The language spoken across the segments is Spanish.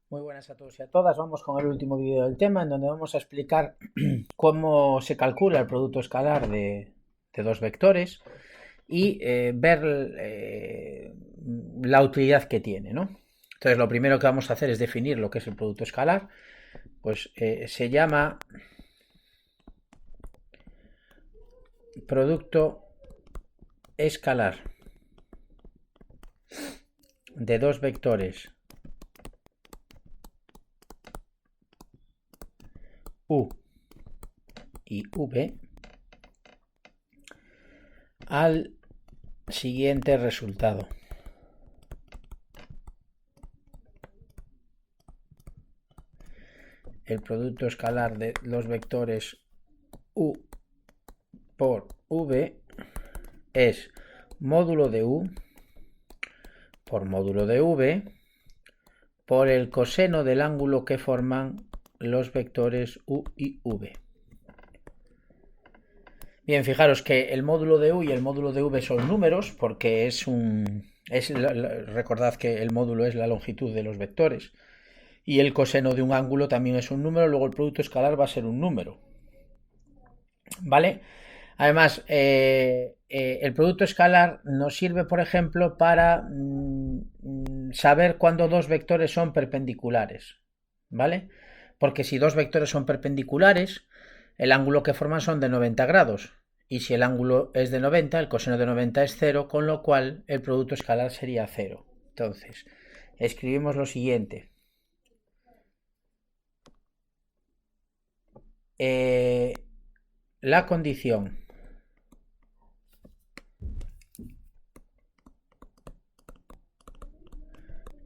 Muy buenas a todos y a todas. Vamos con el último vídeo del tema en donde vamos a explicar cómo se calcula el producto escalar de dos vectores y ver la utilidad que tiene, ¿no? Entonces lo primero que vamos a hacer es definir lo que es el producto escalar. Pues se llama producto escalar de dos vectores u y v al siguiente resultado. El producto escalar de los vectores u por v es módulo de u por módulo de v por el coseno del ángulo que forman los vectores u y v. Bien, fijaros que el módulo de u y el módulo de v son números porque recordad que el módulo es la longitud de los vectores y el coseno de un ángulo también es un número, luego el producto escalar va a ser un número, ¿vale? Además, el producto escalar nos sirve, por ejemplo, para saber cuándo dos vectores son perpendiculares, ¿vale? Porque si dos vectores son perpendiculares, el ángulo que forman son de 90 grados. Y si el ángulo es de 90, el coseno de 90 es 0, con lo cual el producto escalar sería 0. Entonces, escribimos lo siguiente. La condición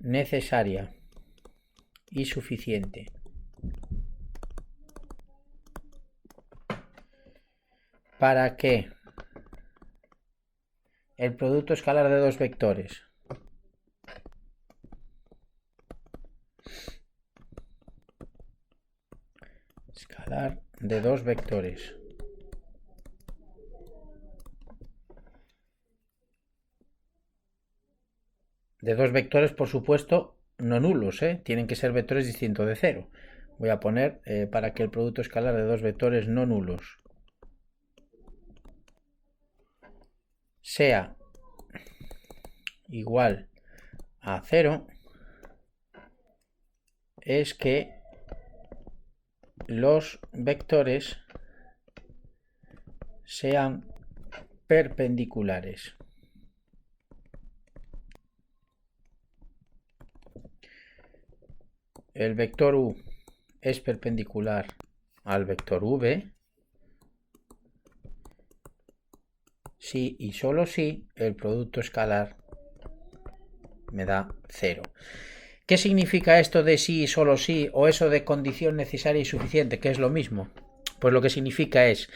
necesaria y suficiente para que el producto escalar de dos vectores de dos vectores, por supuesto, no nulos, tienen que ser vectores distintos de cero. Voy a poner para que el producto escalar de dos vectores no nulos sea igual a 0, es que los vectores sean perpendiculares. El vector u es perpendicular al vector v si y solo si el producto escalar me da 0. ¿Qué significa esto de sí y solo sí o eso de condición necesaria y suficiente, que es lo mismo? Pues lo que significa es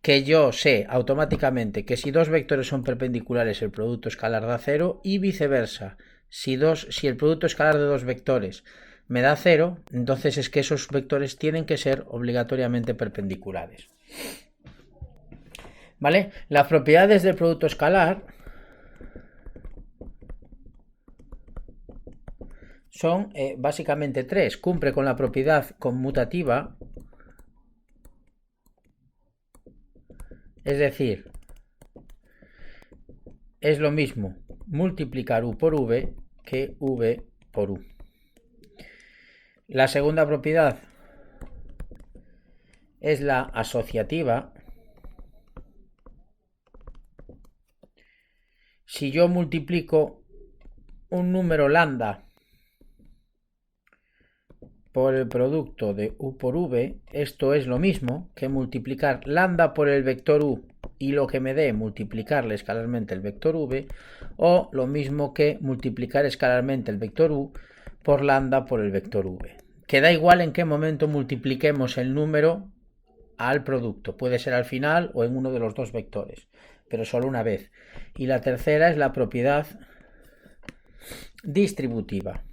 que yo sé automáticamente que si dos vectores son perpendiculares el producto escalar da 0 y viceversa. Si el producto escalar de dos vectores me da 0, entonces es que esos vectores tienen que ser obligatoriamente perpendiculares. ¿Vale? Las propiedades del producto escalar son básicamente tres. Cumple con la propiedad conmutativa, es decir, es lo mismo multiplicar u por v que v por u. La segunda propiedad es la asociativa. Si yo multiplico un número lambda por el producto de u por v, esto es lo mismo que multiplicar lambda por el vector u y lo que me dé multiplicarle escalarmente el vector v, o lo mismo que multiplicar escalarmente el vector u por lambda por el vector v. Que da igual en qué momento multipliquemos el número al producto, puede ser al final o en uno de los dos vectores, pero solo una vez. Y la tercera es la propiedad distributiva,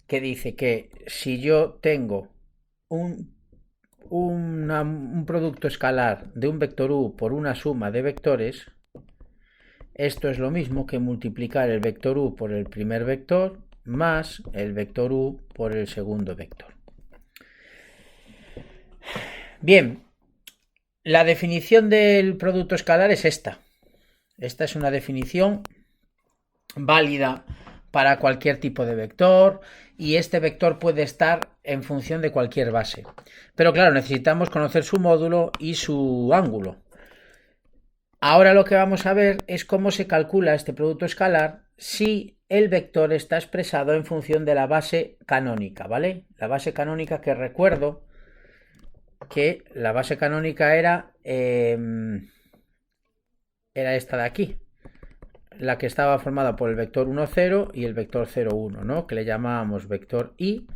que dice que si yo tengo un producto escalar de un vector u por una suma de vectores, Esto es lo mismo que multiplicar el vector u por el primer vector más el vector u por el segundo vector. Bien, la definición del producto escalar es esta. Esta es una definición válida para cualquier tipo de vector y este vector puede estar en función de cualquier base. Pero claro, necesitamos conocer su módulo y su ángulo. Ahora lo que vamos a ver es cómo se calcula este producto escalar si el vector está expresado en función de la base canónica, ¿vale? La base canónica, que recuerdo que la base canónica era esta de aquí, la que estaba formada por el vector 1, 0 y el vector 0, 1, ¿no? Que le llamábamos vector i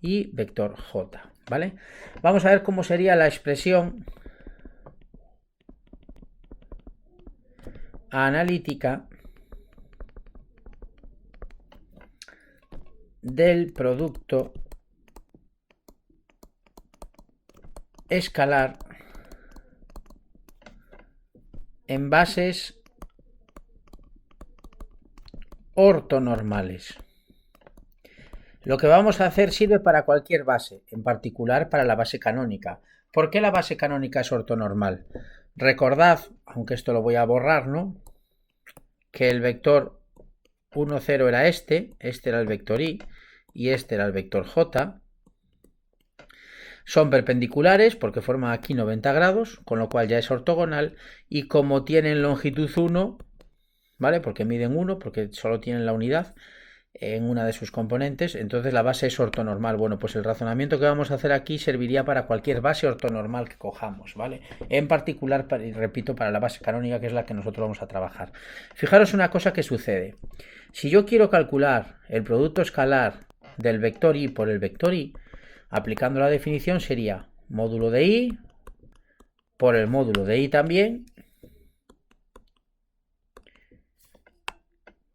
y vector j, ¿vale? Vamos a ver cómo sería la expresión analítica del producto escalar en bases ortonormales. Lo que vamos a hacer sirve para cualquier base, en particular para la base canónica. ¿Por qué la base canónica es ortonormal? Recordad, aunque esto lo voy a borrar, ¿no?, que el vector 1, 0 era este era el vector i y este era el vector j. Son perpendiculares porque forman aquí 90 grados, con lo cual ya es ortogonal, y como tienen longitud 1, ¿vale? Porque miden 1, porque solo tienen la unidad en una de sus componentes, entonces la base es ortonormal. Bueno, pues el razonamiento que vamos a hacer aquí serviría para cualquier base ortonormal que cojamos, ¿vale? En particular, y repito, para la base canónica, que es la que nosotros vamos a trabajar. Fijaros una cosa que sucede. Si yo quiero calcular el producto escalar del vector i por el vector i, aplicando la definición sería módulo de i por el módulo de i también,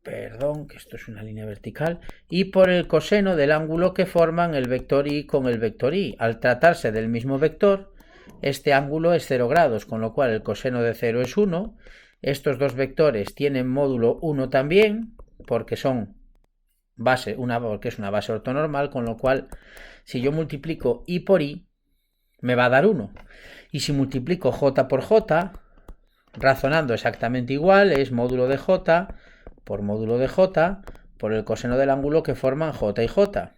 perdón, que esto es una línea vertical, y por el coseno del ángulo que forman el vector i con el vector i. Al tratarse del mismo vector, este ángulo es 0 grados, con lo cual el coseno de 0 es 1. Estos dos vectores tienen módulo 1 también, porque son base, porque es una base ortonormal, con lo cual si yo multiplico i por i, me va a dar 1. Y si multiplico j por j, razonando exactamente igual, es módulo de j por módulo de j por el coseno del ángulo que forman j y j.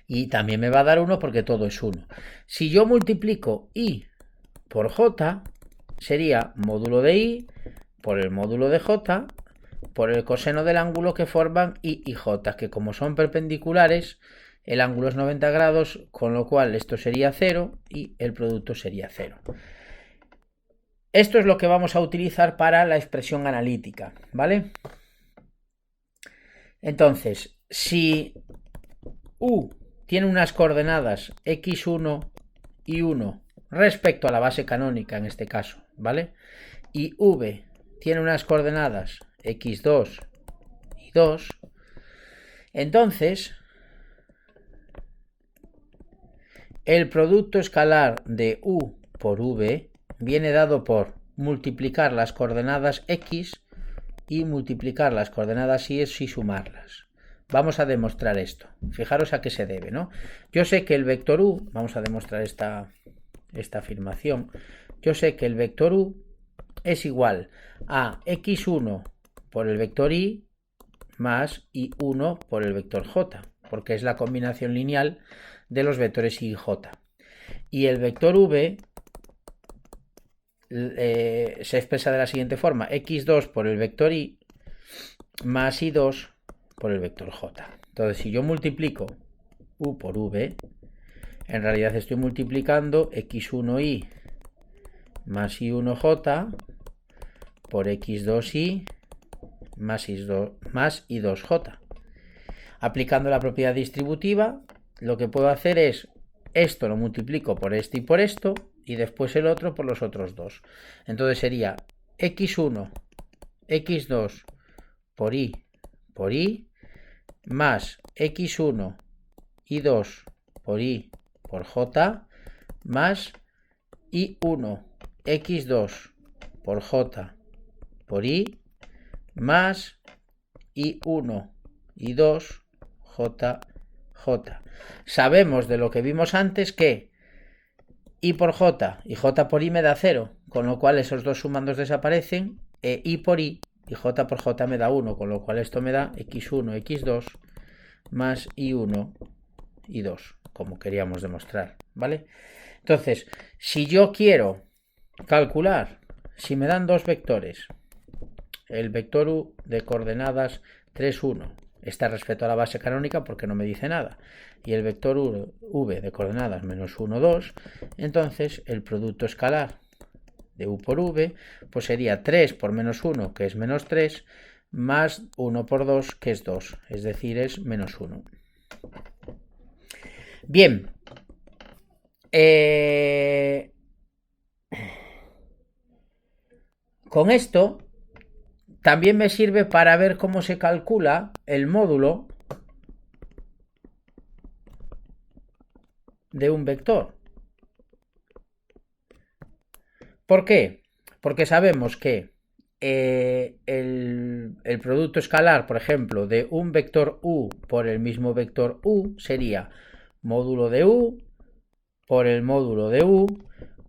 Y también me va a dar 1 porque todo es 1. Si yo multiplico i por j, sería módulo de i por el módulo de j por el coseno del ángulo que forman i y j, que como son perpendiculares, el ángulo es 90 grados, con lo cual esto sería 0 y el producto sería 0. Esto es lo que vamos a utilizar para la expresión analítica, ¿vale? Entonces, si u tiene unas coordenadas x1 y 1 respecto a la base canónica en este caso, ¿vale? Y v tiene unas coordenadas x2 y 2, entonces el producto escalar de u por v viene dado por multiplicar las coordenadas x y multiplicar las coordenadas y sumarlas. Vamos a demostrar esto. Fijaros a qué se debe, ¿no? Yo sé que el vector u, vamos a demostrar esta afirmación, yo sé que el vector u es igual a x1 por el vector i más y1 por el vector j, porque es la combinación lineal de los vectores i y j. Y el vector v se expresa de la siguiente forma: x2 por el vector i más y2 por el vector j. Entonces, si yo multiplico u por v, en realidad estoy multiplicando x1i más y1j por x2i más y2j. Aplicando la propiedad distributiva, lo que puedo hacer es esto lo multiplico por este y por esto, y después el otro por los otros dos. Entonces sería x1, x2 por i más x1 y 2 por i por j más y1 x2 por j por I más I1, I2, J, J. Sabemos de lo que vimos antes que I por J y J por I me da 0, con lo cual esos dos sumandos desaparecen, e I por I y J por J me da 1, con lo cual esto me da x1, x2 más I1, I2, como queríamos demostrar, ¿vale? Entonces, si yo quiero calcular, si me dan dos vectores, el vector U de coordenadas 3, 1, está respecto a la base canónica porque no me dice nada, y el vector V de coordenadas menos 1, 2, entonces el producto escalar de U por V pues sería 3 por menos 1, que es menos 3, más 1 por 2, que es 2, es decir, es menos 1. Bien, con esto también me sirve para ver cómo se calcula el módulo de un vector. ¿Por qué? Porque sabemos que el producto escalar, por ejemplo, de un vector U por el mismo vector U sería módulo de U por el módulo de U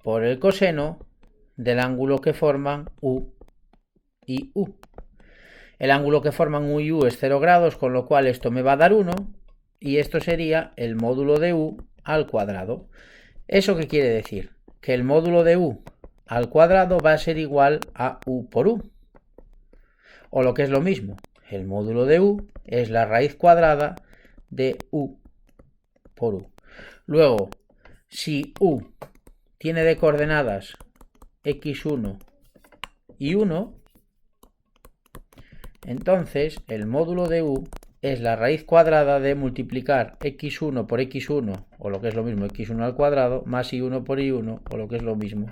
por el coseno del ángulo que forman U y U. El ángulo que forman U y U es 0 grados, con lo cual esto me va a dar 1, y esto sería el módulo de U al cuadrado. ¿Eso qué quiere decir? Que el módulo de U al cuadrado va a ser igual a U por U. O lo que es lo mismo, el módulo de U es la raíz cuadrada de U por U. Luego, si U tiene de coordenadas x1 y 1, entonces el módulo de U es la raíz cuadrada de multiplicar x1 por x1, o lo que es lo mismo, x1 al cuadrado, más y1 por y1, o lo que es lo mismo,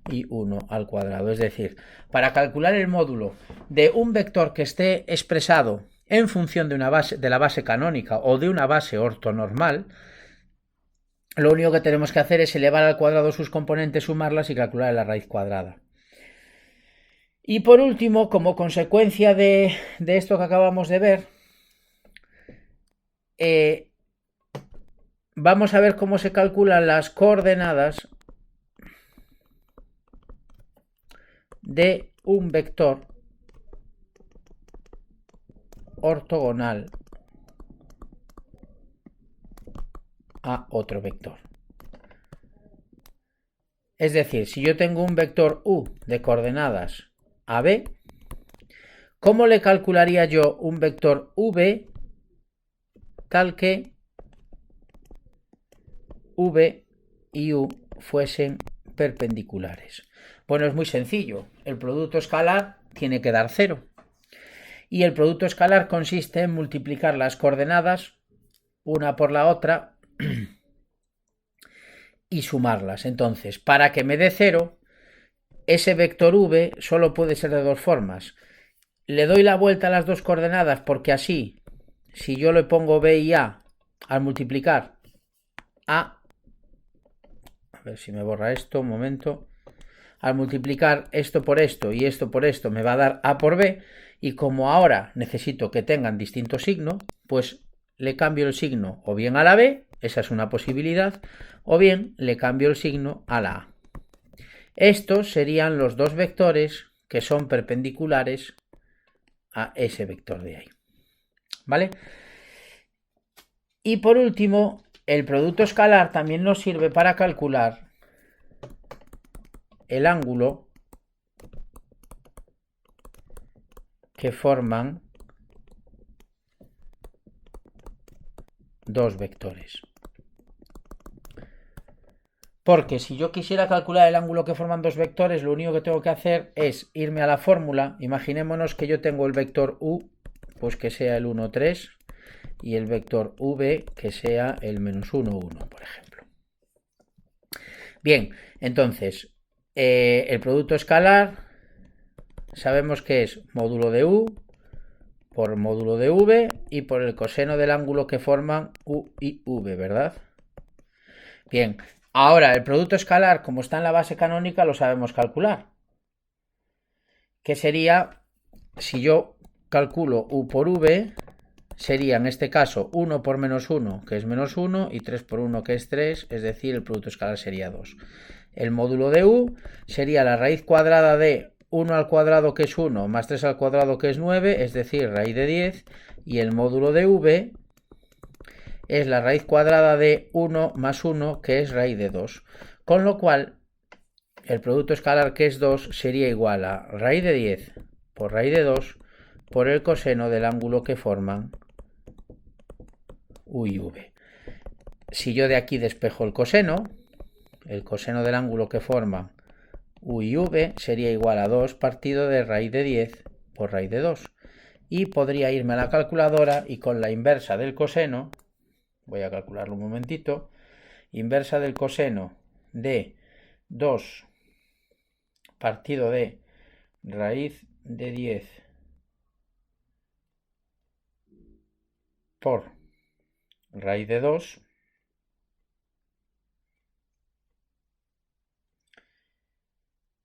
y1 al cuadrado. Es decir, para calcular el módulo de un vector que esté expresado en función de la base canónica o de una base ortonormal, lo único que tenemos que hacer es elevar al cuadrado sus componentes, sumarlas y calcular la raíz cuadrada. Y por último, como consecuencia de esto que acabamos de ver, vamos a ver cómo se calculan las coordenadas de un vector ortogonal a otro vector. Es decir, si yo tengo un vector U de coordenadas AB, ¿cómo le calcularía yo un vector V tal que V y U fuesen perpendiculares? Bueno, es muy sencillo. El producto escalar tiene que dar 0. Y el producto escalar consiste en multiplicar las coordenadas una por la otra y sumarlas. Entonces, para que me dé 0, ese vector V solo puede ser de dos formas. Le doy la vuelta a las dos coordenadas porque así, si yo le pongo B y A al multiplicar A ver si me borra esto, un momento, al multiplicar esto por esto y esto por esto me va a dar A por B, y como ahora necesito que tengan distinto signo, pues le cambio el signo o bien a la B, esa es una posibilidad, o bien le cambio el signo a la A. Estos serían los dos vectores que son perpendiculares a ese vector de ahí. ¿Vale? Y por último, el producto escalar también nos sirve para calcular el ángulo que forman dos vectores. Porque si yo quisiera calcular el ángulo que forman dos vectores, lo único que tengo que hacer es irme a la fórmula. Imaginémonos que yo tengo el vector U, pues que sea el 1, 3, y el vector V que sea el menos 1, 1, por ejemplo. Bien, entonces, el producto escalar sabemos que es módulo de U por módulo de V y por el coseno del ángulo que forman U y V, ¿verdad? Bien, ahora el producto escalar, como está en la base canónica, lo sabemos calcular. que sería, si yo calculo U por V, sería en este caso 1 por menos 1, que es menos 1, y 3 por 1, que es 3, es decir, el producto escalar sería 2. El módulo de U sería la raíz cuadrada de 1 al cuadrado, que es 1, más 3 al cuadrado, que es 9, es decir, raíz de 10, y el módulo de V es la raíz cuadrada de 1 más 1, que es raíz de 2. Con lo cual, el producto escalar, que es 2, sería igual a raíz de 10 por raíz de 2 por el coseno del ángulo que forman U y V. Si yo de aquí despejo el coseno del ángulo que forman U y V sería igual a 2 partido de raíz de 10 por raíz de 2. Y podría irme a la calculadora y con la inversa del coseno, voy a calcularlo un momentito, inversa del coseno de 2 partido de raíz de 10 por raíz de 2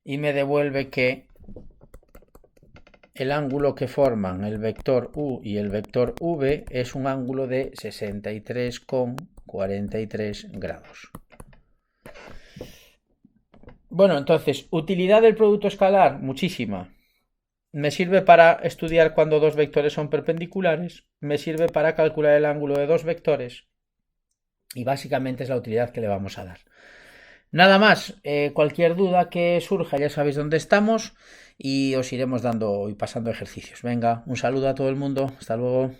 y me devuelve que el ángulo que forman el vector U y el vector V es un ángulo de 63,43 grados. Bueno, entonces, utilidad del producto escalar, muchísima. Me sirve para estudiar cuando dos vectores son perpendiculares, me sirve para calcular el ángulo de dos vectores y básicamente es la utilidad que le vamos a dar. Nada más, cualquier duda que surja ya sabéis dónde estamos y os iremos dando y pasando ejercicios. Venga, un saludo a todo el mundo, hasta luego.